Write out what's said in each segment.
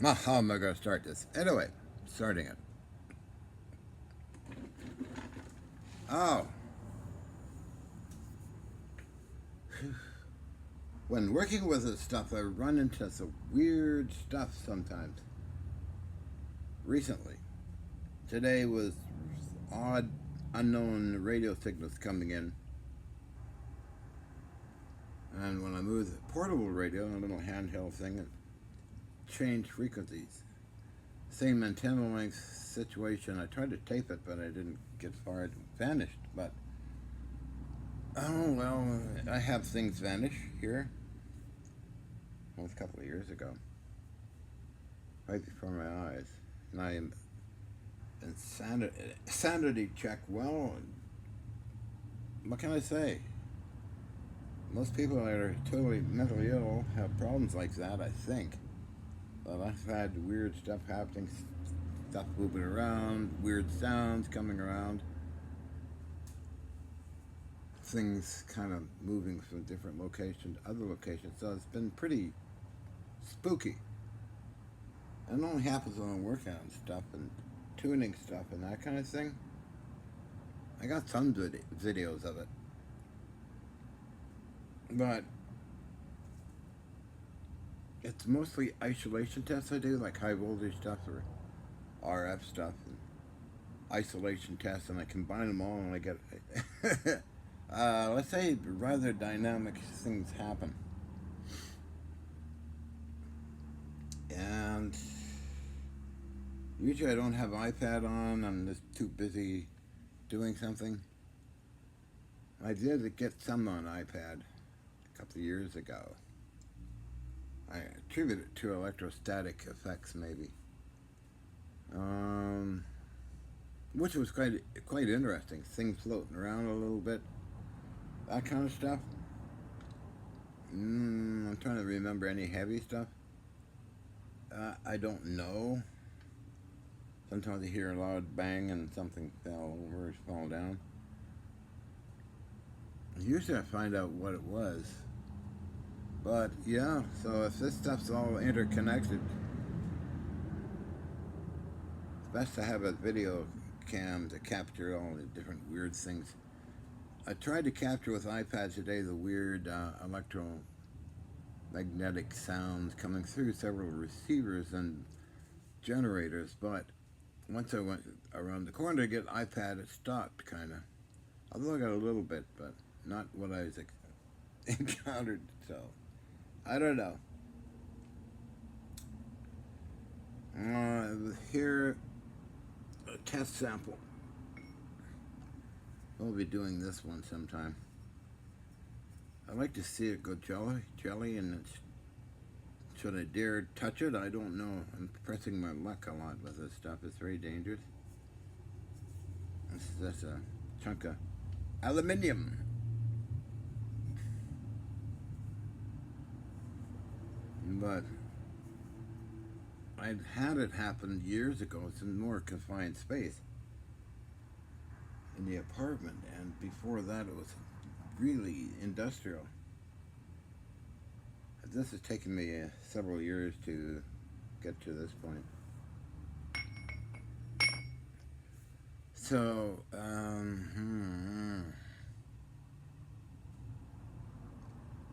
How am I going to start this? Anyway, starting it. Oh, when working with this stuff, I run into some weird stuff sometimes. Recently, today was odd, unknown radio signals coming in, and when I moved the portable radio, a little handheld thing, it changed frequencies. Same antenna length situation. I tried to tape it, but I didn't get far. It vanished. But oh well, I have things vanish here. Well, a couple of years ago, right before my eyes, and I am sanity check. Well, what can I say? Most people that are totally mentally ill have problems like that, I think. But I've had weird stuff happening, stuff moving around, weird sounds coming around, things kind of moving from different locations to other locations. So it's been pretty spooky. And it only happens when I'm working on stuff and tuning stuff and that kind of thing. I got some videos of it. But it's mostly isolation tests I do, like high voltage stuff or RF stuff, and isolation tests, and I combine them all and I get, let's say, rather dynamic things happen. And usually I don't have iPad on, I'm just too busy doing something. I did get some on iPad a couple of years ago. I attribute it to electrostatic effects, maybe. Um, which was quite interesting. Things floating around a little bit, that kind of stuff. I'm trying to remember any heavy stuff. I don't know. Sometimes you hear a loud bang and something fell over or fell down. Usually I find out what it was. But yeah, so if this stuff's all interconnected, it's best to have a video cam to capture all the different weird things. I tried to capture with iPad today the weird electromagnetic sounds coming through several receivers and generators, but once I went around the corner to get iPad, it stopped kind of. Although I got a little bit, but not what I was encountered. So I don't know. Here, a test sample. We'll be doing this one sometime. I'd like to see it go jelly, and should I dare touch it? I don't know. I'm pressing my luck a lot with this stuff. It's very dangerous. This is just a chunk of aluminium. But I'd had it happen years ago. It's in more confined space in the apartment, and before that, it was really industrial. This has taken me several years to get to this point. So,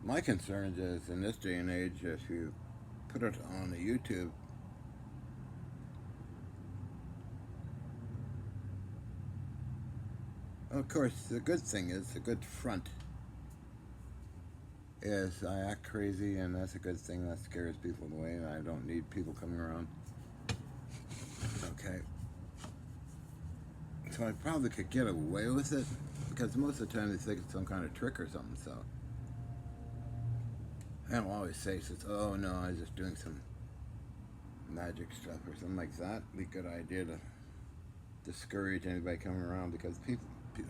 my concern is in this day and age, if you put it on the YouTube, of course, the good thing is the good front is I act crazy, and that's a good thing. That scares people away, and I don't need people coming around. Okay, so I probably could get away with it because most of the time they think it's some kind of trick or something. So I don't always say, "Oh no, I was just doing some magic stuff or something like that." It'd be a good idea to discourage anybody coming around because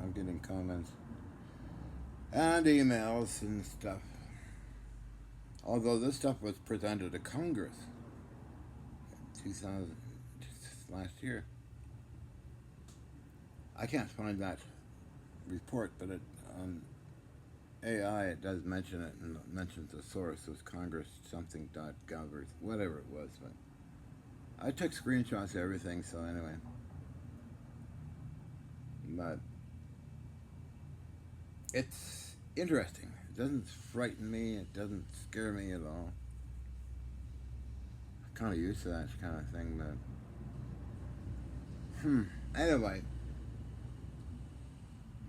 I'm getting comments and emails and stuff. Although this stuff was presented to Congress in 2000 last year, I can't find that report, but on AI it does mention it and it mentions the source was Congress something .gov or whatever it was. But I took screenshots of everything, so anyway. But it's interesting. It doesn't frighten me. It doesn't scare me at all. I'm kind of used to that kind of thing, but anyway,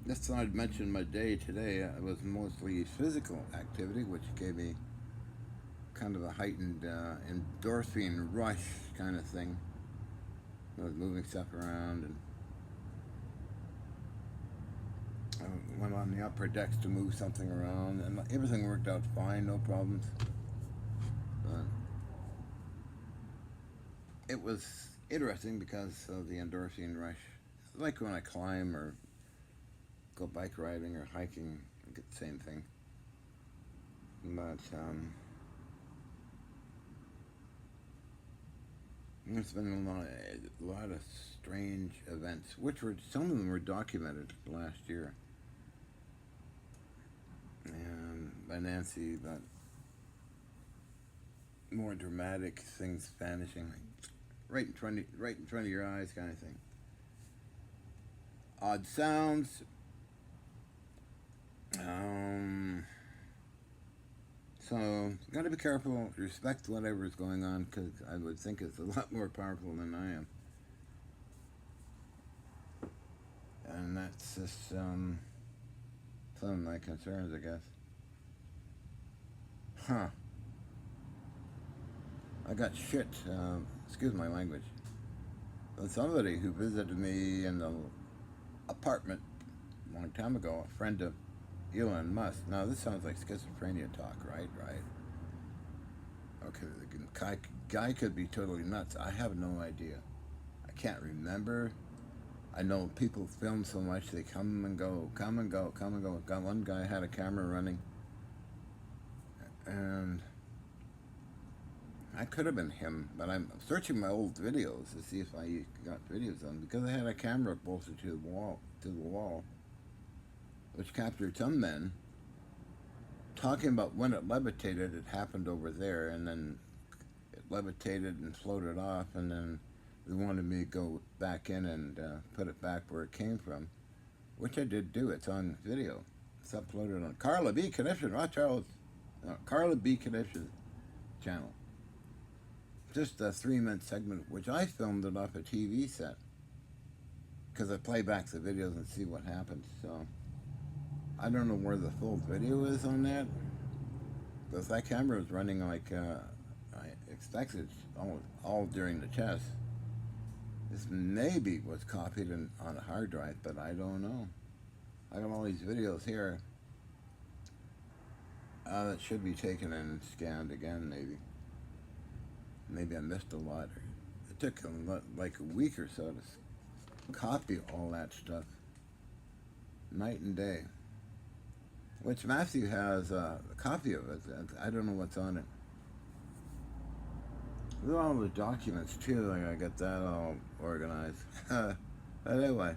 just thought I'd mention my day today. It was mostly physical activity, which gave me kind of a heightened endorphin rush kind of thing. I was moving stuff around and I went on the upper decks to move something around, and everything worked out fine, no problems. But it was interesting because of the endorphin rush. Like when I climb or go bike riding or hiking, I get the same thing. But there's been a lot of strange events, which were some of them were documented last year, and by Nancy, but more dramatic things vanishing, like right in front of your eyes, kind of thing. Odd sounds. Um, so gotta be careful. Respect whatever's going on, because I would think it's a lot more powerful than I am, and that's just some of my concerns, I guess. Huh. I got shit. Excuse my language. But somebody who visited me in the apartment a long time ago, a friend of Elon Musk. Now this sounds like schizophrenia talk, right? Right. Okay, the guy could be totally nuts. I have no idea. I can't remember. I know people film so much they come and go, come and go, come and go. Got one guy had a camera running, and I could have been him, but I'm searching my old videos to see if I got videos on because I had a camera bolted to the wall, which captured some men talking about when it levitated. It happened over there, and then it levitated and floated off, and then they wanted me to go back in and put it back where it came from, which I did do. It's on video. It's uploaded on Carla B. Connection. Watch out. Carla B. Connection channel. Just a 3-minute segment, which I filmed it off a TV set because I play back the videos and see what happens. So I don't know where the full video is on that, but if that camera was running like I expected all during the test, this maybe was copied on a hard drive, but I don't know. I got all these videos here that should be taken and scanned again, maybe. Maybe I missed a lot. It took like a week or so to copy all that stuff, night and day. Which Matthew has a copy of it. I don't know what's on it. With all the documents too, I gotta get that all organized. But anyway,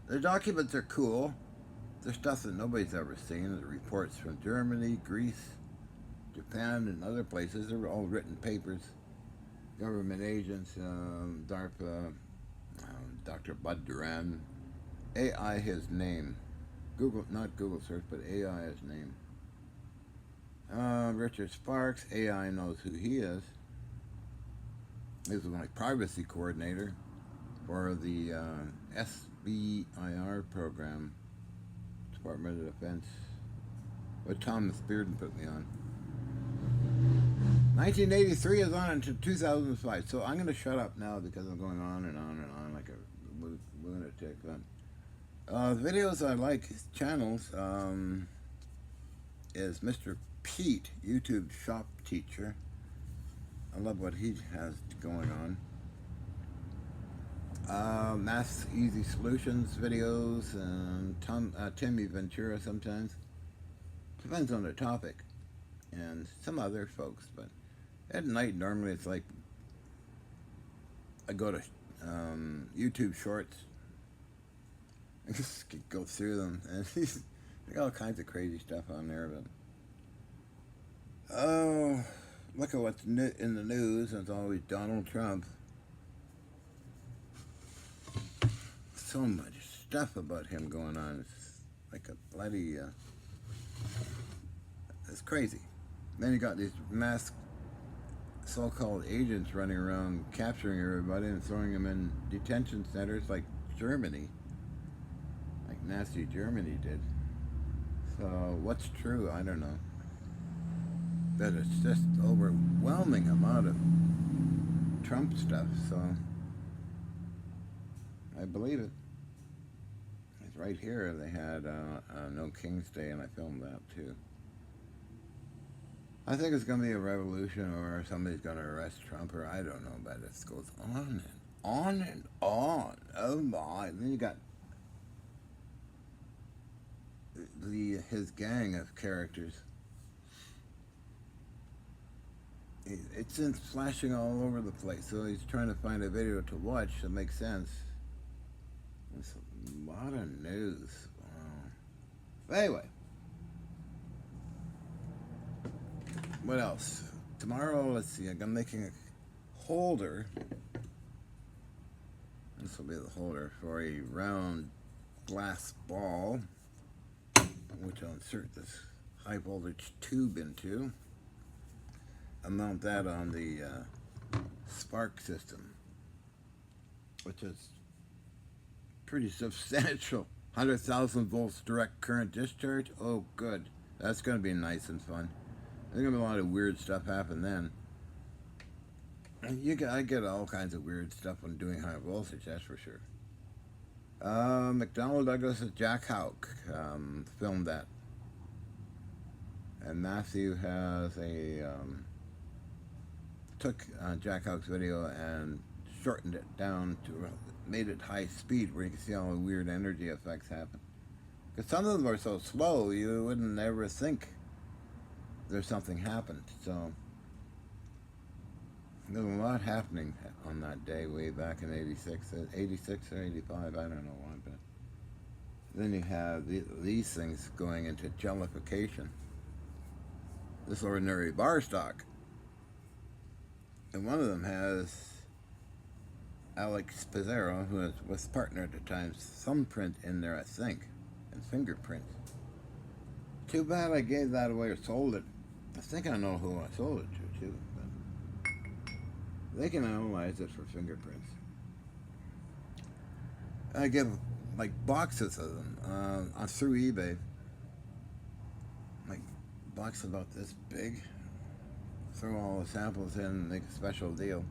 the documents are cool. They're stuff that nobody's ever seen. The reports from Germany, Greece, Japan, and other places. They're all written papers. Government agents, DARPA, Dr. Bud Duran. AI his name. Google, not Google search, but AI his name. Richard Sparks, AI knows who he is. He was my privacy coordinator for the SBIR program, Department of Defense, what Thomas Bearden put me on. 1983 is on until 2005, so I'm going to shut up now because I'm going on and on and on like a lunatic. The videos I like, channels, is Mr. Pete, YouTube shop teacher. I love what he has going on. Math Easy Solutions videos, and Timmy Ventura sometimes. Depends on the topic. And some other folks, but at night normally it's like I go to YouTube Shorts. I just go through them, and there's all kinds of crazy stuff on there. But oh, look at what's in the news, and it's always Donald Trump. So much stuff about him going on. It's like a bloody, it's crazy. Then you got these masked so-called agents running around capturing everybody and throwing them in detention centers like Germany, like Nazi Germany did. So what's true? I don't know. But it's just overwhelming amount of Trump stuff. So I believe it. It's right here. They had No King's Day, and I filmed that too. I think it's going to be a revolution, or somebody's going to arrest Trump, or I don't know, but it goes on and on and on. Oh my. Then you got his gang of characters. It's flashing all over the place, so he's trying to find a video to watch that makes sense. There's a lot of news. Wow. But anyway, what else? Tomorrow, let's see, I'm making a holder. This will be the holder for a round glass ball, which I'll insert this high voltage tube into. I'll mount that on the spark system, which is pretty substantial. 100,000 volts direct current discharge. Oh, good. That's going to be nice and fun. There's going to be a lot of weird stuff happen then. I get all kinds of weird stuff when doing high voltage, that's for sure. McDonnell Douglas and Jack Houck filmed that. And Matthew has took Jack Houck's video and shortened it down to made it high speed where you can see all the weird energy effects happen. Because some of them are so slow you wouldn't ever think there's something happened. So there was a lot happening on that day way back in 86 or 85, I don't know why, but then you have these things going into jellification. This ordinary bar stock. And one of them has Alex Pizarro, who was partner at the time, thumbprint in there, I think, and fingerprint. Too bad I gave that away or sold it. I think I know who I sold it to, too. But they can analyze it for fingerprints. I give, like, boxes of them through eBay. Like, box about this big. Throw all the samples in and make a special deal.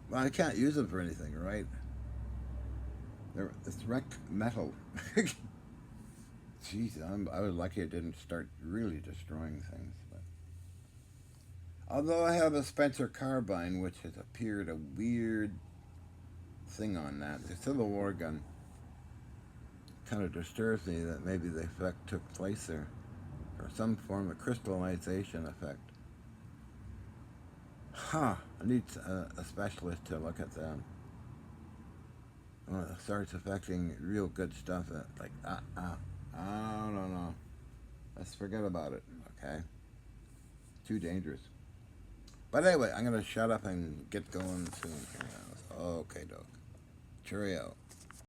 Well, I can't use them for anything, right? It's wrecked metal. Jeez, I was lucky it didn't start really destroying things. But although I have a Spencer carbine, which has appeared a weird thing on that. The Civil War gun kind of disturbs me that maybe the effect took place there. Or some form of crystallization effect. I need a specialist to look at them. When it starts affecting real good stuff, like, I don't know. Let's forget about it, okay? Too dangerous. But anyway, I'm going to shut up and get going soon. Okay, Doc. Cheerio.